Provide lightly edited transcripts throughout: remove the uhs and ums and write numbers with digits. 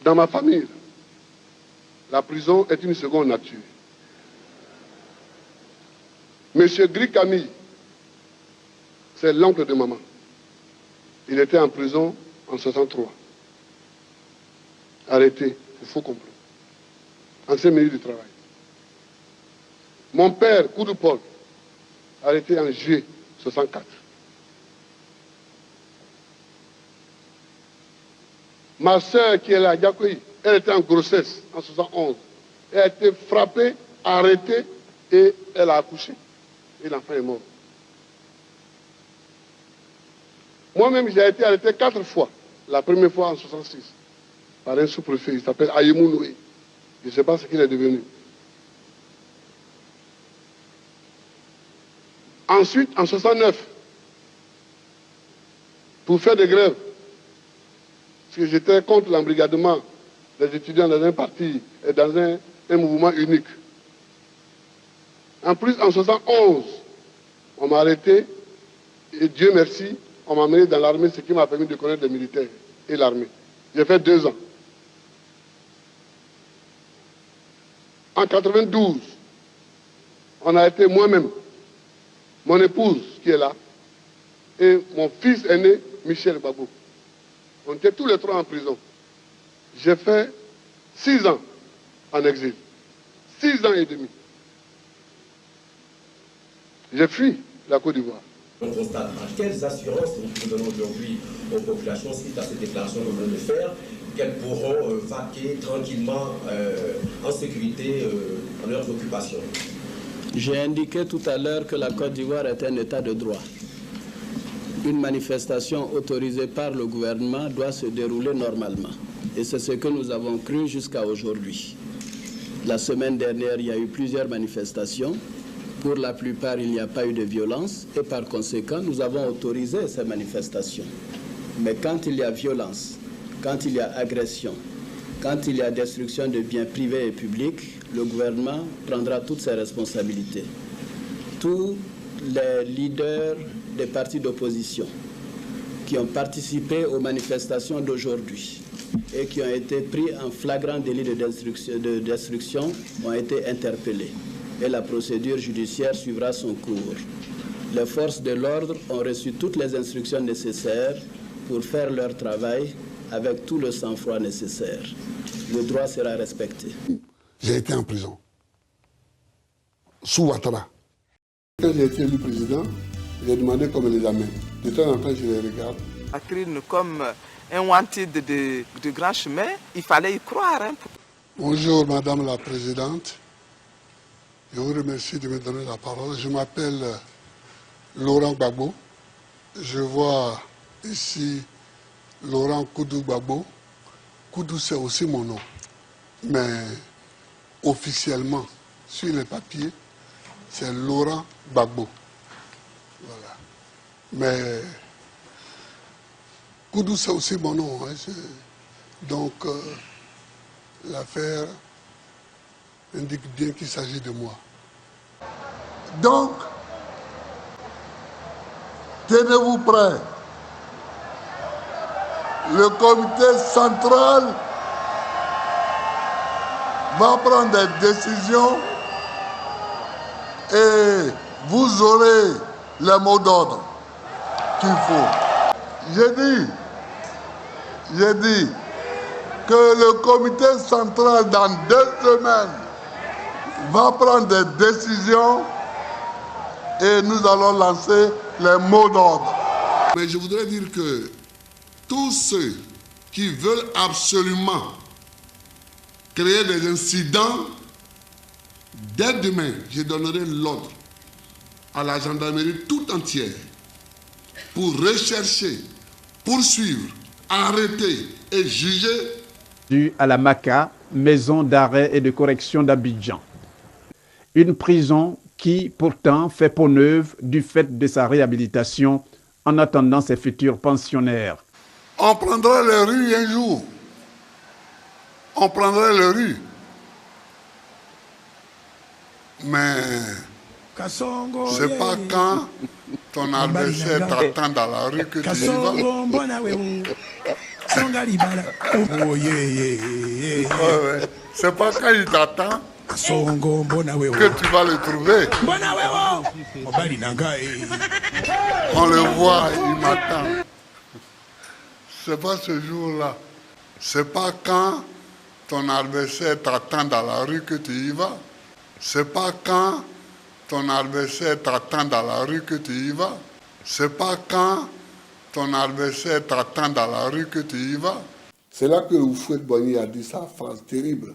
Dans ma famille, la prison est une seconde nature. Monsieur Gris Camille, c'est l'oncle de maman. Il était en prison en 63. Arrêté, il faut comprendre. Ancien ministre du Travail. Mon père, Koudou Paul, arrêté en juillet 64. Ma soeur qui est là, Diakoui, elle était en grossesse en 71. Elle a été frappée, arrêtée et elle a accouché. Et l'enfant est mort. Moi-même, j'ai été arrêté 4 fois. La première fois en 66, par un sous-préfet, il s'appelle Ayemou Noé. Je ne sais pas ce qu'il est devenu. Ensuite, en 69, pour faire des grèves, parce que j'étais contre l'embrigadement des étudiants dans un parti et dans un mouvement unique. En plus, en 71, on m'a arrêté et Dieu merci, on m'a amené dans l'armée, ce qui m'a permis de connaître les militaires et l'armée. J'ai fait 2 ans. En 92, on a été moi-même, mon épouse qui est là, et mon fils aîné, Michel Babou. On était tous les 3 en prison. J'ai fait 6 ans en exil. 6 ans et demi. J'ai fui la Côte d'Ivoire. On constate quelles assurances nous donnons aujourd'hui aux populations suite à ces déclarations que nous venons de faire, qu'elles pourront vaquer tranquillement en sécurité en leurs occupations. J'ai indiqué tout à l'heure que la Côte d'Ivoire est un état de droit. Une manifestation autorisée par le gouvernement doit se dérouler normalement. Et c'est ce que nous avons cru jusqu'à aujourd'hui. La semaine dernière, il y a eu plusieurs manifestations. Pour la plupart, il n'y a pas eu de violence et par conséquent, nous avons autorisé ces manifestations. Mais quand il y a violence, quand il y a agression, quand il y a destruction de biens privés et publics, le gouvernement prendra toutes ses responsabilités. Tous les leaders des partis d'opposition qui ont participé aux manifestations d'aujourd'hui et qui ont été pris en flagrant délit de destruction ont été interpellés. Et la procédure judiciaire suivra son cours. Les forces de l'ordre ont reçu toutes les instructions nécessaires pour faire leur travail avec tout le sang-froid nécessaire. Le droit sera respecté. J'ai été en prison, sous Ouattara. Quand j'ai été élu président, j'ai demandé qu'on me les amène. De temps en temps, je les regarde. Akrine comme un wanted de grand chemin, il fallait y croire. Hein. Bonjour, Madame la Présidente. Je vous remercie de me donner la parole. Je m'appelle Laurent Gbagbo. Je vois ici Laurent Koudou Gbagbo. Koudou, c'est aussi mon nom. Mais officiellement, sur les papiers, c'est Laurent Gbagbo. Voilà. Mais Koudou, c'est aussi mon nom. Hein. Donc, l'affaire indique bien qu'il s'agit de moi. Donc, tenez-vous prêts. Le comité central va prendre des décisions et vous aurez les mots d'ordre qu'il faut. J'ai dit que le comité central dans 2 semaines va prendre des décisions et nous allons lancer les mots d'ordre. Mais je voudrais dire que tous ceux qui veulent absolument créer des incidents, dès demain, je donnerai l'ordre à la gendarmerie tout entière pour rechercher, poursuivre, arrêter et juger. Dû à la MACA, Maison d'arrêt et de correction d'Abidjan. Une prison qui, pourtant, fait peau neuve du fait de sa réhabilitation en attendant ses futurs pensionnaires. On prendra les rues un jour. On prendra les rues. Mais c'est pas quand ton adversaire t'attend dans la rue que tu y vas. Ouais. C'est pas quand il t'attend que tu vas le trouver. On le voit, il m'attend. C'est pas ce jour-là. C'est pas quand ton adversaire t'attend dans la rue que tu y vas. C'est pas quand ton adversaire t'attend dans la rue que tu y vas. C'est pas quand ton adversaire t'attend dans la rue que tu y vas. C'est là que Houphouët-Boigny a dit sa phrase terrible.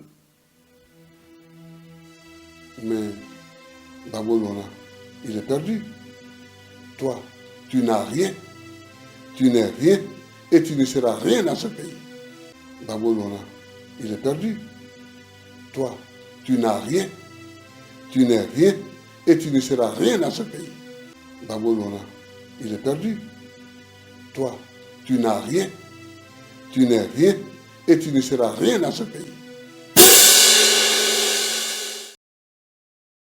Mais Gbagbo Laurent, il est perdu. Toi, tu n'as rien, tu n'es rien et tu ne seras rien dans ce pays. Gbagbo Laurent, il est perdu. Toi, tu n'as rien, tu n'es rien et tu ne seras rien dans ce pays. Gbagbo Laurent, il est perdu. Toi, tu n'as rien, tu n'es rien et tu ne seras rien dans ce pays.